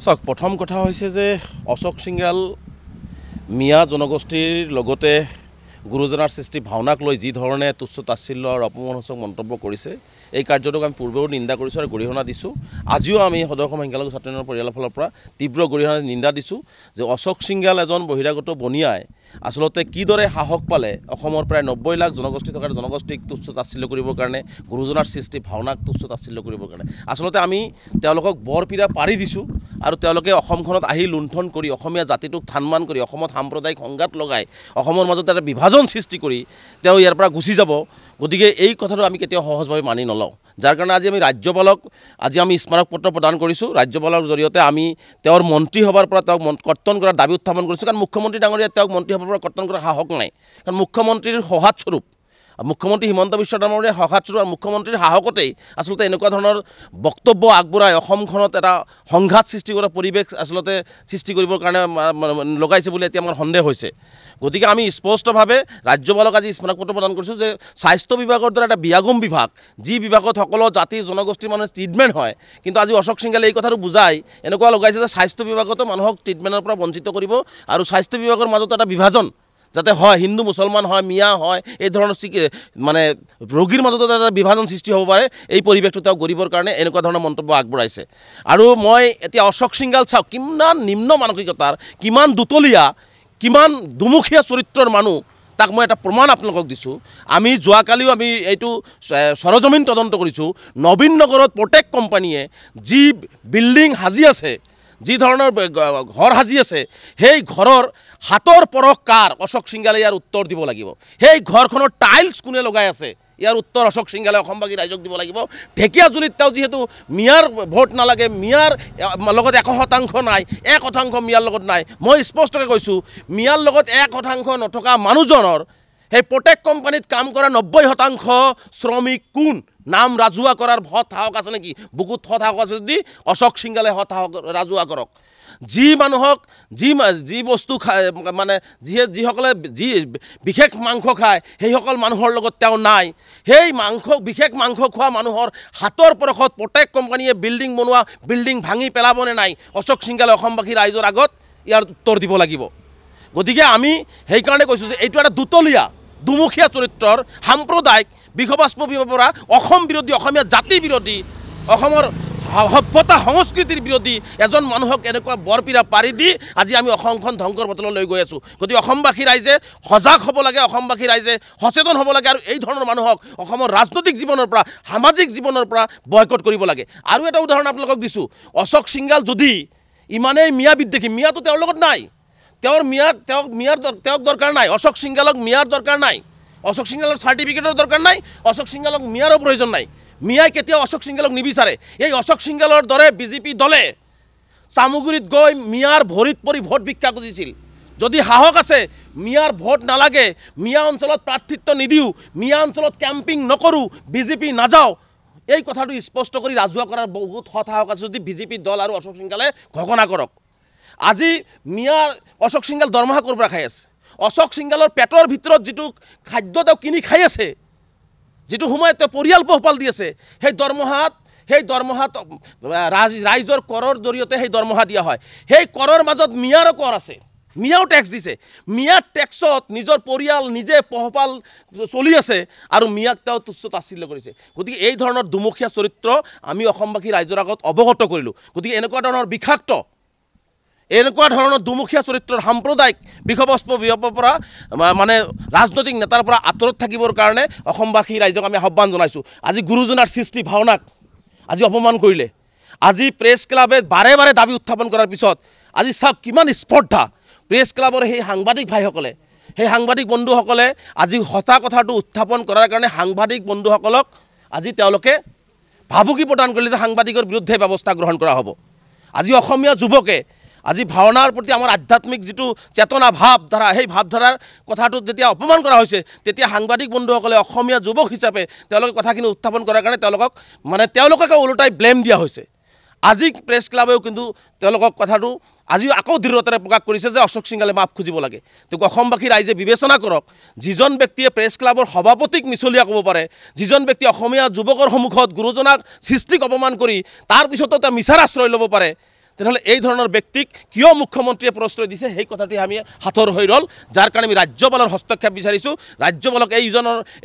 চাওক প্ৰথম কথা হৈছে যে অশোক সিংগাল মিয়া জনগোষ্ঠীৰ লগতে গুৰুজনাৰ সৃষ্টি ভাওনাক লৈ যি ধৰণে তুচ্ছ তাচ্ছিল্য আৰু অপমানসূচক মন্তব্য কৰিছে এই কাৰ্যটোক আমি পূৰ্বেও নিন্দা কৰিছোঁ আৰু গৰিহণা দিছোঁ। আজিও আমি সদৌ অসম সংখ্যালঘু ছাত্ৰজনৰ পৰিয়ালৰ ফালৰ পৰা তীব্ৰ গৰিহণা নিন্দা দিছোঁ যে অশোক সিংগাল এজন বহিৰাগত বনিয়াই আচলতে কিদৰে সাহস পালে অসমৰ প্ৰায় 90 লাখ জনগোষ্ঠী থকাৰ জনগোষ্ঠীক তুচ্ছ তাচ্ছিল্য কৰিবৰ কাৰণে গুৰুজনাৰ সৃষ্টি ভাওনাক তুচ্ছ তাচ্ছিল্য কৰিবৰ কাৰণে আচলতে আমি তেওঁলোকক বৰপীৰা পাৰি দিছোঁ আৰু তেওঁলোকে অসমখনত আহি লুণ্ঠন কৰি অসমীয়া জাতিটোক থানমান কৰি অসমত সাম্প্ৰদায়িক সংঘাত লগাই অসমৰ মাজত এটা বিভাজন সৃষ্টি কৰি তেওঁ ইয়াৰ পৰা গুচি যাব। গতিকে এই কথাটো আমি কেতিয়াও সহজভাৱে মানি নলওঁ, যাৰ কাৰণে আজি আমি ৰাজ্যপালক আমি স্মাৰক পত্ৰ প্ৰদান কৰিছোঁ। ৰাজ্যপালৰ জৰিয়তে আমি তেওঁৰ মন্ত্ৰী সভাৰ পৰা তেওঁক কৰ্তন কৰাৰ দাবী উত্থাপন কৰিছোঁ, কাৰণ মুখ্যমন্ত্ৰী ডাঙৰীয়া তেওঁক মন্ত্ৰী সভাৰ পৰা কৰ্তন কৰাৰ সাহস নাই। কাৰণ মুখ্যমন্ত্ৰীৰ সহায়স্বৰূপ মুখ্যমন্ত্ৰী হিমন্ত বিশ্ব ডাঙৰীয়াৰ সহায়স্বৰূপ আৰু মুখ্যমন্ত্ৰীৰ সাহসতেই আচলতে এনেকুৱা ধৰণৰ বক্তব্য আগবঢ়াই অসমখনত এটা সংঘাত সৃষ্টি কৰা পৰিৱেশ আচলতে সৃষ্টি কৰিবৰ কাৰণে লগাইছে বুলি এতিয়া আমাৰ সন্দেহ হৈছে। গতিকে আমি স্পষ্টভাৱে ৰাজ্যপালক আজি স্মাৰক পত্ৰ প্ৰদান কৰিছোঁ যে স্বাস্থ্য বিভাগৰ দ্বাৰা এটা বিয়াগম বিভাগ, যি বিভাগত সকলো জাতি জনগোষ্ঠীৰ মানুহে ট্ৰিটমেণ্ট হয়, কিন্তু আজি অশোক সিংগালে এই কথাটো বুজাই এনেকুৱা লগাইছে যে স্বাস্থ্য বিভাগতো মানুহক ট্ৰিটমেণ্টৰ পৰা বঞ্চিত কৰিব আৰু স্বাস্থ্য বিভাগৰ মাজত এটা বিভাজন যাতে হয়, হিন্দু মুছলমান হয়, মিয়া হয়, এই ধৰণৰ মানে ৰোগীৰ মাজত এটা বিভাজন সৃষ্টি হ'ব পাৰে, এই পৰিৱেশটো তেওঁ গঢ়িবৰ কাৰণে এনেকুৱা ধৰণৰ মন্তব্য আগবঢ়াইছে। আৰু মই এতিয়া অশোক সিংগাল চাওক কিমান নিম্ন মানসিকতাৰ, কিমান দুতলীয়া, কিমান দুমুখীয়া চৰিত্ৰৰ মানুহ, তাক মই এটা প্ৰমাণ আপোনালোকক দিছোঁ। আমি যোৱাকালিও আমি এইটো সৰজমিন তদন্ত কৰিছোঁ। নবীন নগৰত প্ৰত্যেক কোম্পানীয়ে যি বিল্ডিং সাজি আছে, যি ধৰণৰ ঘৰ সাজি আছে, সেই ঘৰৰ হাতৰ পৰশ কাৰ অশোক সিংগালে ইয়াৰ উত্তৰ দিব লাগিব। সেই ঘৰখনৰ টাইলছ কোনে লগাই আছে ইয়াৰ উত্তৰ অশোক সিংগালে অসমবাসী ৰাইজক দিব লাগিব। ঢেকীয়াজুলিত তেওঁ যিহেতু মিয়াৰ ভোট নালাগে, মিয়াৰ লগত 100% নাই, 1% মিয়াৰ লগত নাই, মই স্পষ্টকৈ কৈছোঁ মিয়াৰ লগত 1% নথকা মানুহজনৰ সেই প্ৰত্যেক কোম্পানীত কাম কৰা 90% শ্ৰমিক কোন, নাম ৰাজহুৱা কৰাৰ সাহস আছে নেকি? বুকুত সাহস আছে যদি অশোক সিংগালে সাহস ৰাজহুৱা কৰক। যি মানুহক যি বস্তু খায়, মানে যিসকলে যি বিশেষ মাংস খায়, সেইসকল মানুহৰ লগত তেওঁ নাই। সেই বিশেষ মাংস খোৱা মানুহৰ হাতৰ পৰশত প্ৰত্যেক কোম্পানীয়ে বিল্ডিং বনোৱা, বিল্ডিং ভাঙি পেলাবনে নাই, অশোক সিংগালে অসমবাসী ৰাইজৰ আগত ইয়াৰ উত্তৰ দিব লাগিব। গতিকে আমি সেইকাৰণে কৈছোঁ যে এইটো এটা দুতলীয়া দুমুখীয়া চৰিত্ৰৰ সাম্প্ৰদায়িক বিষবাস্প পৰা অসম বিৰোধী, অসমীয়া জাতি বিৰোধী, অসমৰ সভ্যতা সংস্কৃতিৰ বিৰোধী এজন মানুহক এনেকুৱা বৰপীৰা পাৰি দি আজি আমি অসমখন ধ্বংসৰ পথলৈ লৈ গৈ আছোঁ। গতিকে অসমবাসী ৰাইজে সজাগ হ'ব লাগে, অসমবাসী ৰাইজে সচেতন হ'ব লাগে আৰু এই ধৰণৰ মানুহক অসমৰ ৰাজনৈতিক জীৱনৰ পৰা, সামাজিক জীৱনৰ পৰা বয়কট কৰিব লাগে। আৰু এটা উদাহৰণ আপোনালোকক দিছোঁ, অশোক সিংগাল যদি ইমানেই মিয়া বিদ্বেষী, মিয়াটো তেওঁৰ লগত নাই, তেওঁক দৰকাৰ নাই, অশোক সিংগালক মিয়াৰ দৰকাৰ নাই, অশোক সিংগালৰ চাৰ্টিফিকেটৰ দৰকাৰ নাই, অশোক সিংগালক মিয়াৰো প্ৰয়োজন নাই। মিয়াই কেতিয়াও অশোক সিংগালক নিবিচাৰে। এই অশোক সিংগালৰ দৰে বিজেপি দলে চামুগুৰিত গৈ মিয়াৰ ভৰিত পৰি ভোট ভিক্ষা খুজিছিল। যদি সাহস আছে, মিয়াৰ ভোট নালাগে, মিয়া অঞ্চলত প্ৰাৰ্থিত্ব নিদিওঁ, মিয়া অঞ্চলত কেম্পিং নকৰোঁ, বিজেপি নাযাওঁ, এই কথাটো স্পষ্ট কৰি ৰাজহুৱা কৰাৰ বহুত সাহস আছে যদি বিজেপি দল আৰু অশোক সিংগালে ঘোষণা কৰক। আজি মিয়াৰ অশোক সিংগাল দৰমহা ক'ৰ পৰা খাই আছে? অশোক সিংগালৰ পেটৰ ভিতৰত যিটো খাদ্য তেওঁ কিনি খাই আছে, যিটো সময়ত তেওঁ পৰিয়াল পোহপাল দি আছে, সেই দৰমহাত ৰাইজৰ কৰৰ জৰিয়তে সেই দৰমহা দিয়া হয়। সেই কৰৰ মাজত মিয়াৰো কৰ আছে, মিয়াও টেক্স দিছে। মিয়াৰ টেক্সত নিজৰ পৰিয়াল নিজে পোহপাল চলি আছে আৰু মিয়াক তেওঁ তুচ্ছ তাচ্ছিল্য কৰিছে। গতিকে এই ধৰণৰ দুমুখীয়া চৰিত্ৰ আমি অসমবাসী ৰাইজৰ আগত অৱগত কৰিলোঁ। গতিকে এনেকুৱা ধৰণৰ বিষাক্ত, এনেকুৱা ধৰণৰ দুমুখীয়া চৰিত্ৰৰ সাম্প্ৰদায়িক বিষবস্প পৰা মানে ৰাজনৈতিক নেতাৰ পৰা আঁতৰত থাকিবৰ কাৰণে অসমবাসী ৰাইজক আমি আহ্বান জনাইছোঁ। আজি গুৰুজনাৰ সৃষ্টি ভাওনাক আজি অপমান কৰিলে, আজি প্ৰেছ ক্লাবে বাৰে বাৰে দাবী উত্থাপন কৰাৰ পিছত আজি চাওক কিমান স্পৰ্ধা। প্ৰেছ ক্লাবৰ সেই সাংবাদিক ভাইসকলে, সেই সাংবাদিক বন্ধুসকলে আজি সঁচা কথাটো উত্থাপন কৰাৰ কাৰণে সাংবাদিক বন্ধুসকলক আজি তেওঁলোকে ভাবুকি প্ৰদান কৰিলে যে সাংবাদিকৰ বিৰুদ্ধে ব্যৱস্থা গ্ৰহণ কৰা হ'ব। আজি অসমীয়া যুৱকে আজি ভাওনাৰ প্ৰতি আমাৰ আধ্যাত্মিক যিটো চেতনা ভাৱধাৰা, সেই ভাৱধাৰাৰ কথাটো যেতিয়া অপমান কৰা হৈছে, তেতিয়া সাংবাদিক বন্ধুসকলে অসমীয়া যুৱক হিচাপে তেওঁলোকে কথাখিনি উত্থাপন কৰাৰ কাৰণে তেওঁলোককে ওলোটাই ব্লেম দিয়া হৈছে। আজি প্ৰেছ ক্লাবেও কিন্তু তেওঁলোকক কথাটো আজিও আকৌ দৃঢ়তাৰে প্ৰকাশ কৰিছে যে অশোক সিংগালে মাফ খুজিব লাগে। তেওঁক অসমবাসী ৰাইজে বিবেচনা কৰক। যিজন ব্যক্তিয়ে প্ৰেছ ক্লাবৰ সভাপতিক মিছলীয়া ক'ব পাৰে, যিজন ব্যক্তি অসমীয়া যুৱকৰ সন্মুখত গুৰুজনাক সৃষ্টিক অপমান কৰি তাৰপিছতো তেওঁ মিছাৰ আশ্ৰয় ল'ব পাৰে, তেনেহ'লে এই ধৰণৰ ব্যক্তিক কিয় মুখ্যমন্ত্ৰীয়ে প্ৰশ্ৰয় দিছে সেই কথাটি আমি হাতৰ হৈ ৰ'ল, যাৰ কাৰণে আমি ৰাজ্যপালৰ হস্তক্ষেপ বিচাৰিছোঁ। ৰাজ্যপালক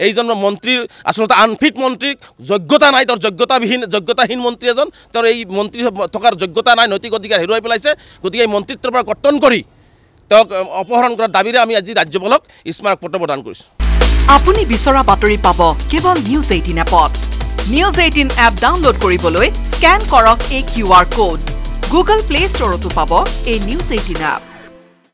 এইজন মন্ত্ৰীৰ আচলতে আনফিট মন্ত্ৰীক যোগ্যতা নাই, তেওঁৰ যোগ্যতাহীন মন্ত্ৰী এজন, তেওঁৰ এই মন্ত্ৰী থকাৰ যোগ্যতা নাই, নৈতিক অধিকাৰ হেৰুৱাই পেলাইছে। গতিকে এই মন্ত্ৰিত্বৰ পৰা কৰ্তন কৰি তেওঁক অপহৰণ কৰাৰ দাবীৰে আমি আজি ৰাজ্যপালক স্মাৰক পত্ৰ প্ৰদান কৰিছোঁ। আপুনি বিচৰা বাতৰি পাব কেৱল নিউজ 18 এপত। নিউজ 18 এপ ডাউনলোড কৰিবলৈ স্কেন কৰক এই QR কোড। গুগল প্লে ষ্টৰতো পাব এই নিউজ 18 এপ।